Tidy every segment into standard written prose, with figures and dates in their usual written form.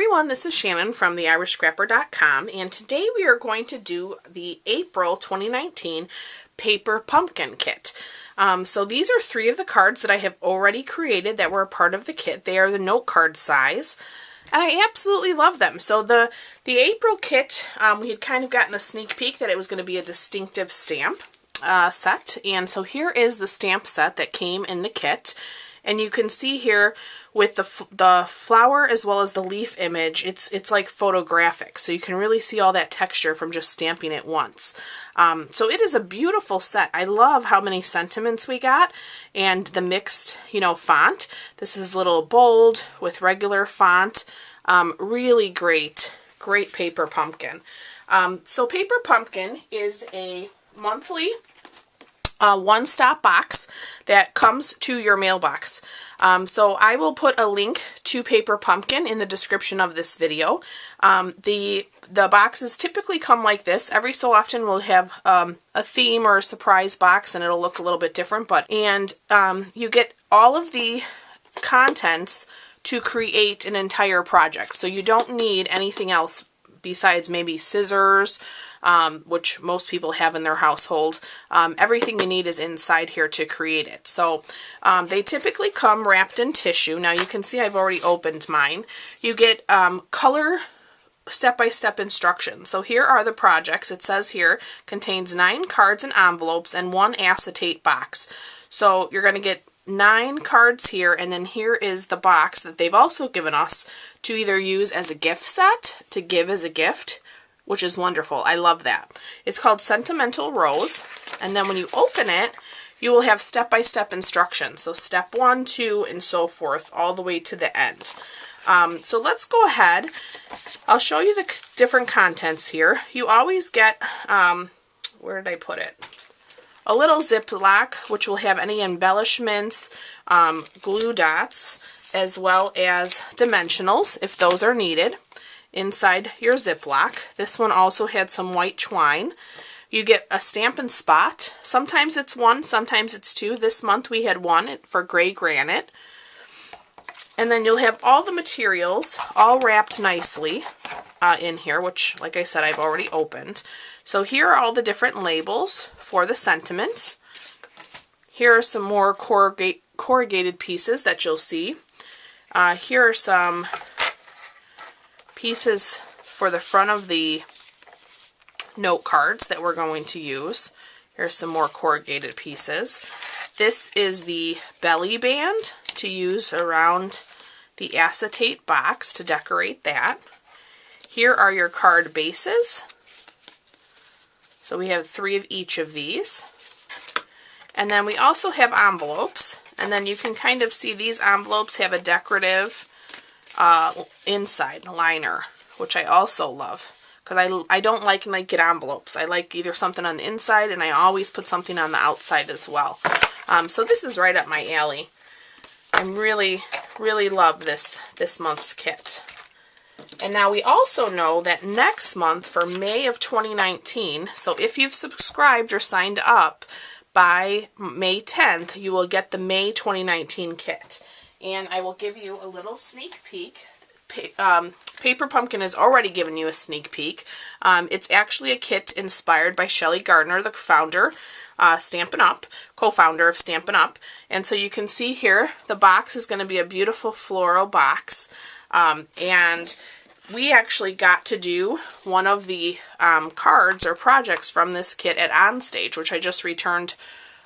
Everyone, this is Shannon from theirishscrapper.com, and today we are going to do the April 2019 paper pumpkin kit. So these are 3 of the cards that I have already created that were a part of the kit. They are the note card size, and I absolutely love them. So the April kit, we had kind of gotten a sneak peek that it was going to be a distinctive stamp set, and so here is the stamp set that came in the kit. And you can see here with the flower as well as the leaf image, it's like photographic. So you can really see all that texture from just stamping it once. So it is a beautiful set. I love how many sentiments we got and the mixed, font. This is a little bold with regular font. Really great paper pumpkin. So paper pumpkin is a monthly one-stop box that comes to your mailbox. So I will put a link to Paper Pumpkin in the description of this video. The boxes typically come like this. Every so often we'll have a theme or a surprise box, and it'll look a little bit different. You get all of the contents to create an entire project. So you don't need anything else besides maybe scissors, which most people have in their household. Everything you need is inside here to create it. So they typically come wrapped in tissue. Now you can see I've already opened mine. You get color step-by-step instructions. So here are the projects. It says here contains 9 cards and envelopes and 1 acetate box. So you're going to get 9 cards here, and then here is the box that they've also given us to either use as a gift set, to give as a gift, which is wonderful. I love that. It's called Sentimental Rose, and then when you open it, you will have step-by-step instructions. So step 1, 2, and so forth, all the way to the end. So let's go ahead. I'll show you the different contents here. You always get, where did I put it? A little Ziploc, which will have any embellishments, glue dots, as well as dimensionals, if those are needed, inside your Ziploc. This one also had some white twine. You get a Stampin' Spot. Sometimes it's 1, sometimes it's 2. This month we had 1 for gray granite. And then you'll have all the materials all wrapped nicely in here, which, like I said, I've already opened. So here are all the different labels for the sentiments. Here are some more corrugated pieces that you'll see. Here are some pieces for the front of the note cards that we're going to use. Here's some more corrugated pieces. This is the belly band to use around the acetate box to decorate that. Here are your card bases. So we have 3 of each of these. And then we also have envelopes. And then you can kind of see these envelopes have a decorative inside liner, which I also love. Because I don't like naked envelopes. I like either something on the inside, and I always put something on the outside as well. So this is right up my alley. I really love this month's kit. And now we also know that next month for May of 2019, so if you've subscribed or signed up by May 10th, you will get the May 2019 kit. And I will give you a little sneak peek. Paper Pumpkin has already given you a sneak peek. It's actually a kit inspired by Shelly Gardner, the founder, Stampin' Up, co-founder of Stampin' Up. And so you can see here, the box is going to be a beautiful floral box. And we actually got to do one of the cards or projects from this kit at Onstage, which I just returned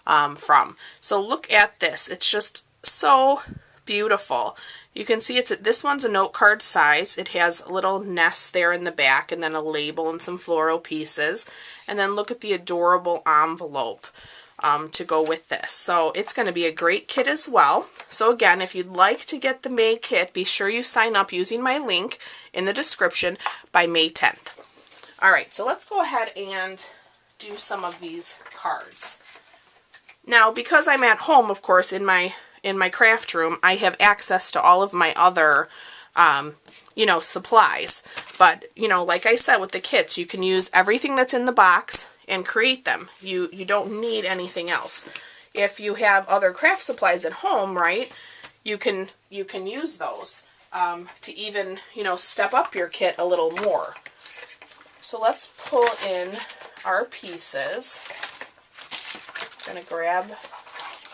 from. So look at this. It's just so beautiful. You can see this one's a note card size. It has little nests there in the back, and then a label and some floral pieces. And then look at the adorable envelope to go with this. So it's going to be a great kit as well. So again, if you'd like to get the May kit, be sure you sign up using my link in the description by May 10th. Alright, so let's go ahead and do some of these cards. Now, because I'm at home, of course, in my craft room, I have access to all of my other, supplies. But, like I said with the kits, you can use everything that's in the box and create them. You don't need anything else. If you have other craft supplies at home, right, you can use those. to even, you know, step up your kit a little more. So let's pull in our pieces. I'm going to grab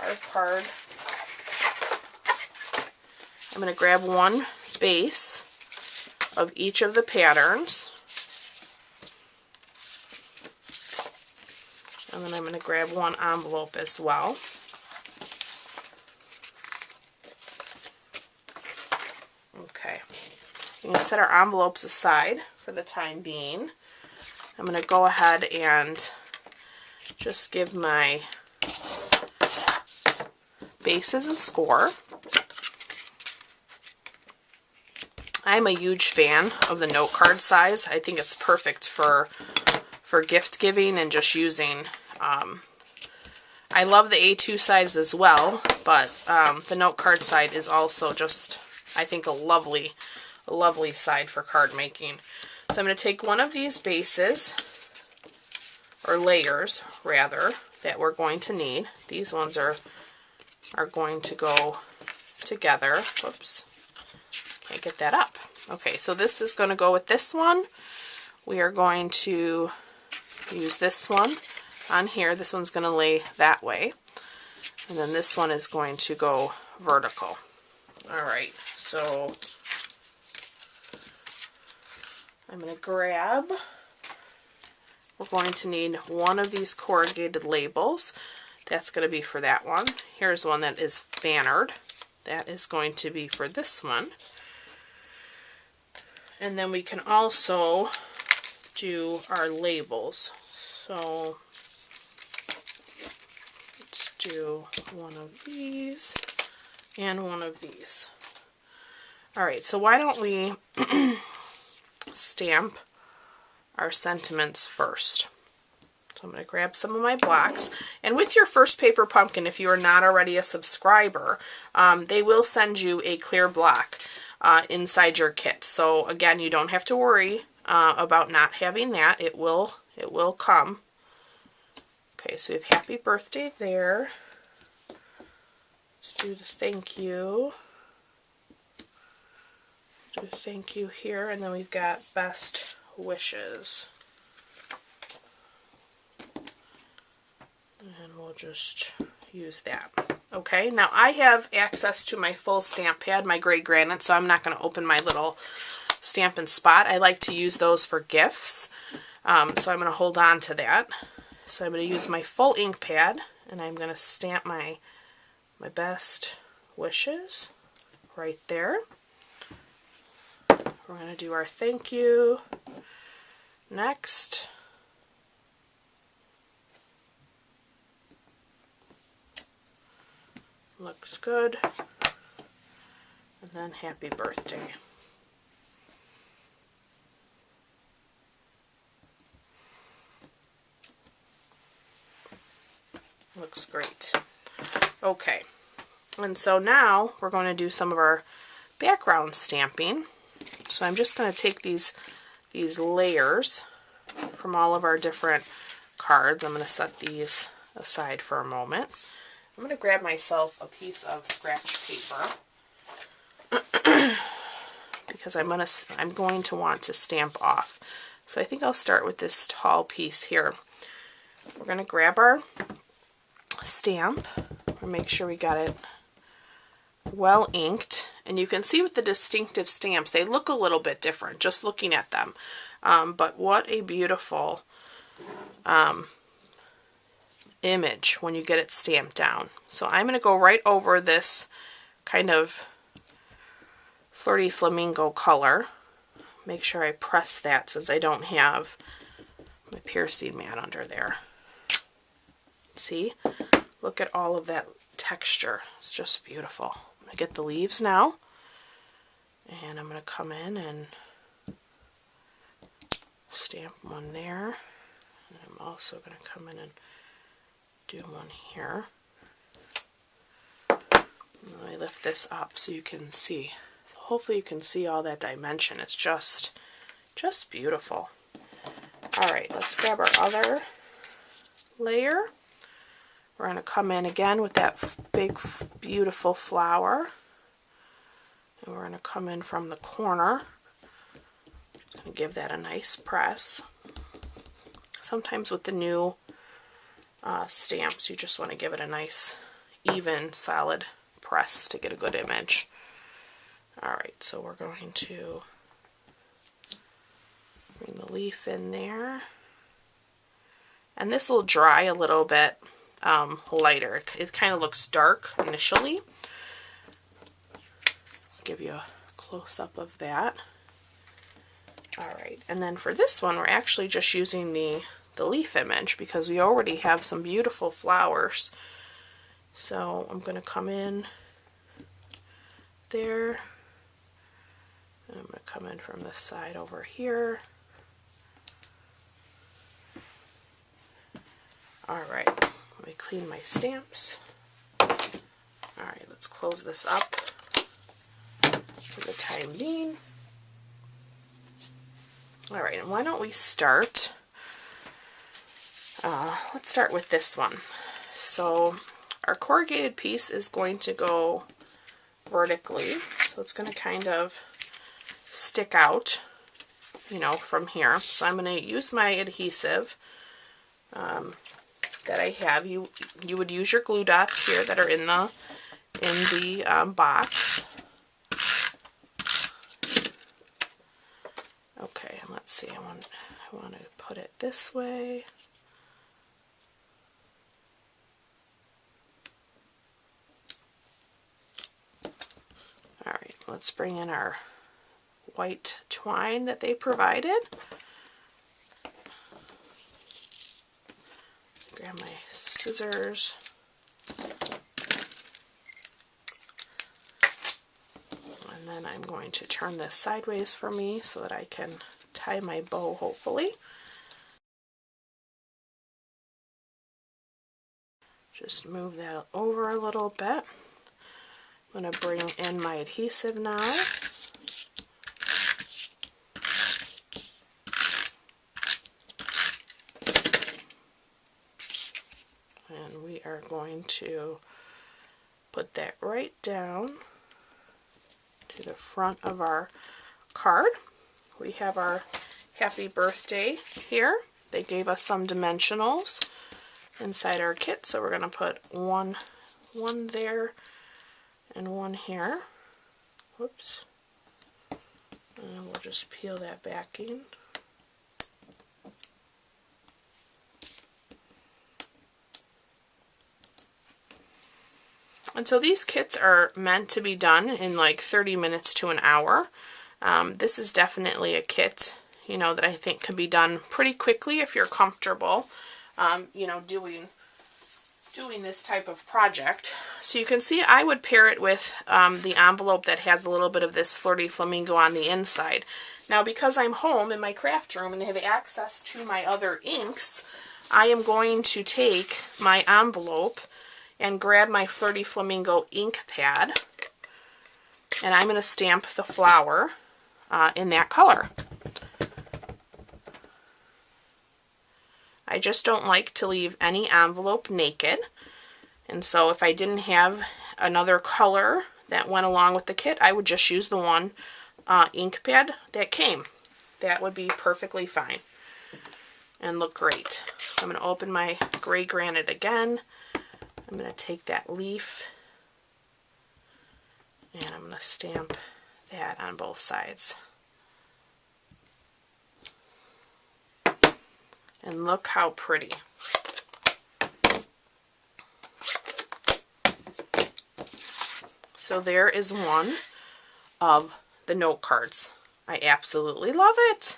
our card. I'm going to grab one base of each of the patterns. And then I'm going to grab one envelope as well. Okay. You can set our envelopes aside for the time being. I'm going to go ahead and just give my bases a score. I'm a huge fan of the note card size. I think it's perfect for gift giving and just using. I love the A2 size as well, but the note card side is also just, I think, a lovely side for card making. So I'm going to take one of these bases, or layers rather, that we're going to need. These ones are going to go together. Whoops, can't get that up. Okay, so this is going to go with this one. We are going to use this one on here. This one's going to lay that way, and then this one is going to go vertical. Alright, so I'm going to grab, we're going to need one of these corrugated labels. That's going to be for that one. Here's one that is bannered. That is going to be for this one. And then we can also do our labels. So let's do one of these and one of these. Alright, so why don't we stamp our sentiments first. So I'm going to grab some of my blocks. And with your first paper pumpkin, if you are not already a subscriber, they will send you a clear block inside your kit. So again, you don't have to worry about not having that. It will come. Okay, so we have happy birthday there. Let's do the thank you. Do thank you here, and then we've got best wishes. And we'll just use that. Okay, now I have access to my full stamp pad, my gray granite, so I'm not going to open my little Stampin' Spot. I like to use those for gifts, so I'm going to hold on to that. So I'm going to use my full ink pad, and I'm going to stamp my best wishes right there. We're going to do our thank you next. Looks good. And then happy birthday. Looks great. Okay. And so now we're going to do some of our background stamping. So I'm just going to take these layers from all of our different cards. I'm going to set these aside for a moment. I'm going to grab myself a piece of scratch paper because I'm going to want to stamp off. So I think I'll start with this tall piece here. We're going to grab our stamp and make sure we got it well inked. And you can see with the distinctive stamps, they look a little bit different just looking at them. But what a beautiful image when you get it stamped down. So I'm going to go right over this kind of flirty flamingo color. Make sure I press that since I don't have my piercing mat under there. See? Look at all of that texture. It's just beautiful. I'm going to get the leaves now. And I'm going to come in and stamp one there. And I'm also going to come in and do one here. Let me lift this up so you can see. So hopefully you can see all that dimension. It's just beautiful. Alright, let's grab our other layer. We're going to come in again with that big, beautiful flower. And we're going to come in from the corner. Just going to give that a nice press. Sometimes with the new stamps, you just want to give it a nice, even, solid press to get a good image. Alright, so we're going to bring the leaf in there. And this will dry a little bit lighter. It kind of looks dark initially. Give you a close-up of that. Alright, and then for this one, we're actually just using the leaf image because we already have some beautiful flowers. So I'm going to come in there. And I'm going to come in from this side over here. Alright, let me clean my stamps. Alright, let's close this up for the time being. Alright, and why don't we start, let's start with this one. So our corrugated piece is going to go vertically, so it's going to kind of stick out, you know, from here. So I'm going to use my adhesive that I have. You would use your glue dots here that are in the box. Okay, let's see. I want to put it this way. All right, let's bring in our white twine that they provided. Grab my scissors. And then I'm going to turn this sideways for me so that I can tie my bow, hopefully. Just move that over a little bit. I'm going to bring in my adhesive now. And we are going to put that right down to the front of our card. We have our happy birthday here. They gave us some dimensionals inside our kit, so we're going to put one there and one here. Whoops. And we'll just peel that backing. And so these kits are meant to be done in like 30 minutes to an hour. This is definitely a kit, you know, that I think can be done pretty quickly if you're comfortable, you know, doing this type of project. So you can see I would pair it with the envelope that has a little bit of this Flirty Flamingo on the inside. Now, because I'm home in my craft room and have access to my other inks, I am going to take my envelope and grab my Flirty Flamingo ink pad, and I'm going to stamp the flower in that color. I just don't like to leave any envelope naked, and so if I didn't have another color that went along with the kit, I would just use the one ink pad that came. That would be perfectly fine and look great. So I'm going to open my gray granite again. I'm going to take that leaf and I'm going to stamp that on both sides. And look how pretty. So there is one of the note cards. I absolutely love it.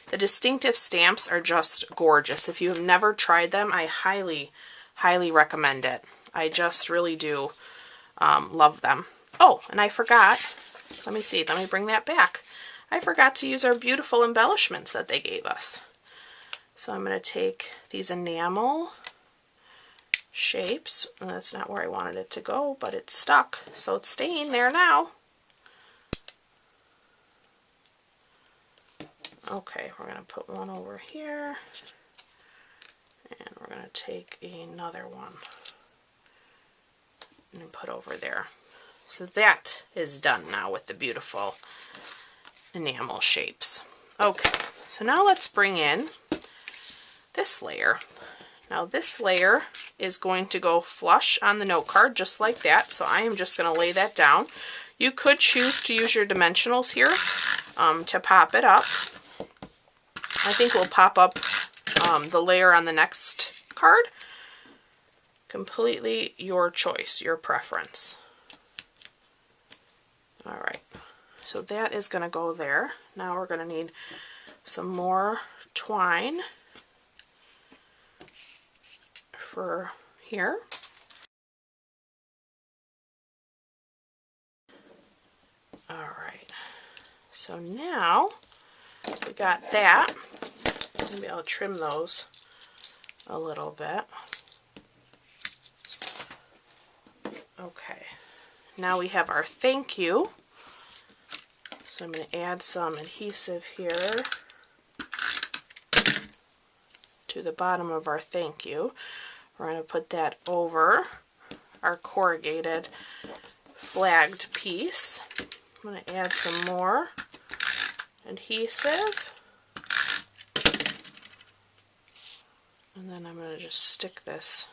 The distinctive stamps are just gorgeous. If you have never tried them, I highly recommend it. I just really do love them. Oh, and I forgot. Let me see. Let me bring that back. I forgot to use our beautiful embellishments that they gave us. So I'm going to take these enamel shapes. And that's not where I wanted it to go, but it's stuck. So it's staying there now. Okay, we're going to put one over here. And we're going to take another one and put over there. So that is done now with the beautiful enamel shapes. Okay, so now let's bring in this layer. Now this layer is going to go flush on the note card just like that, so I am just going to lay that down. You could choose to use your dimensionals here to pop it up. I think we'll pop up the layer on the next card. Completely your choice, your preference. Alright, so that is going to go there. Now we're going to need some more twine for here. Alright, so now we got that. Maybe I'll trim those a little bit. Okay, now we have our thank you. So I'm going to add some adhesive here to the bottom of our thank you. We're going to put that over our corrugated flagged piece. I'm going to add some more adhesive. And then I'm going to just stick this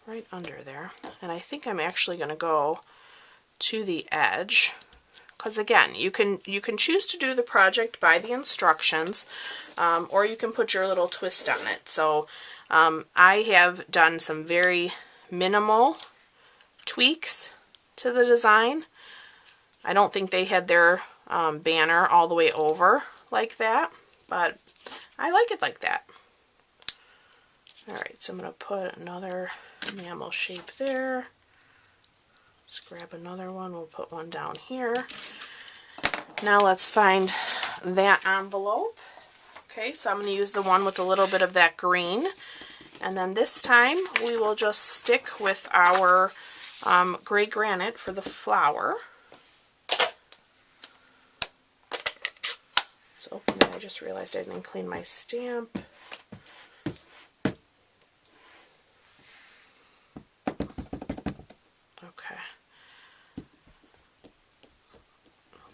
right under there. And I think I'm actually going to go to the edge, because again, you can choose to do the project by the instructions, or you can put your little twist on it. So I have done some very minimal tweaks to the design. I don't think they had their banner all the way over like that, but I like it like that. Alright, so I'm going to put another enamel shape there. Let's grab another one. We'll put one down here. Now let's find that envelope. Okay, so I'm going to use the one with a little bit of that green. And then this time we will just stick with our gray granite for the flower. So I just realized I didn't clean my stamp. Okay.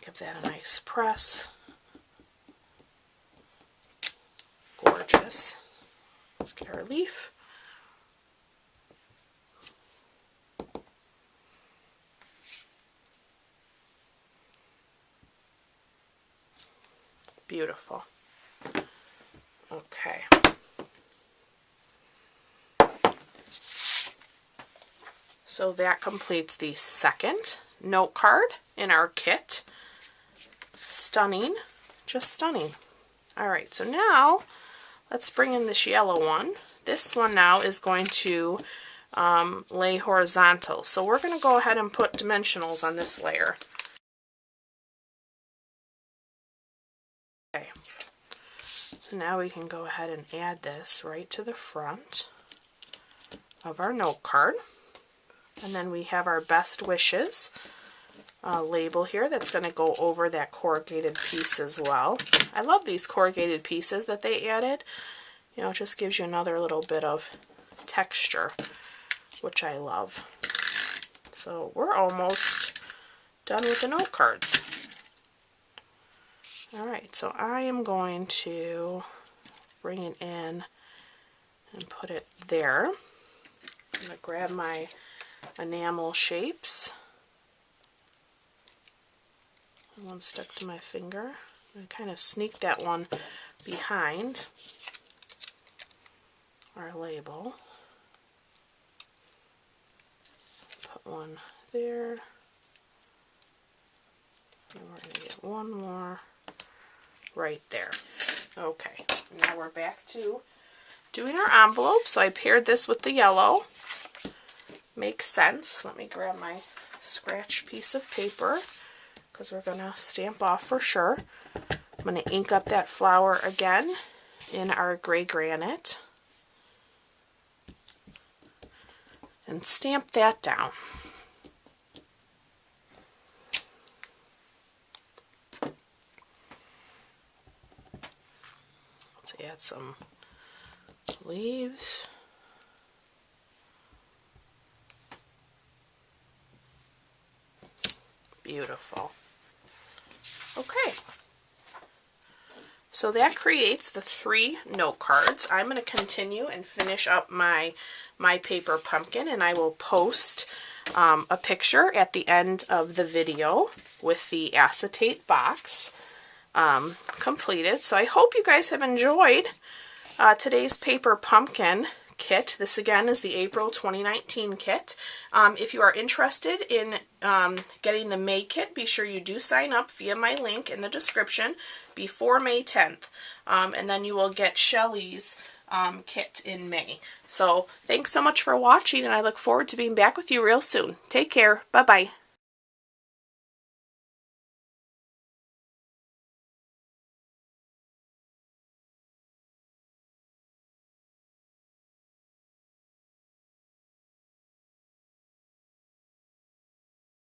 Give that a nice press. Gorgeous. Let's get our leaf. Beautiful. Okay. So that completes the second note card in our kit. Stunning. Just stunning. Alright, so now let's bring in this yellow one. This one now is going to lay horizontal. So we're going to go ahead and put dimensionals on this layer. Okay. So now we can go ahead and add this right to the front of our note card. And then we have our best wishes label here that's going to go over that corrugated piece as well. I love these corrugated pieces that they added. You know, it just gives you another little bit of texture, which I love. So we're almost done with the note cards. Alright, so I am going to bring it in and put it there. I'm going to grab my enamel shapes. One stuck to my finger. I kind of sneak that one behind our label. Put one there. And we're going to get one more right there. Okay, now we're back to doing our envelope. So I paired this with the yellow. Makes sense. Let me grab my scratch piece of paper, because we're going to stamp off for sure. I'm going to ink up that flower again in our gray granite and stamp that down. Let's add some leaves. Beautiful. Okay. So that creates the 3 note cards. I'm going to continue and finish up my paper pumpkin, and I will post a picture at the end of the video with the acetate box completed. So I hope you guys have enjoyed today's paper pumpkin kit. This again is the April 2019 kit. If you are interested in getting the May kit, be sure you do sign up via my link in the description before May 10th, and then you will get Shelly's kit in May. So thanks so much for watching, and I look forward to being back with you real soon. Take care. Bye-bye.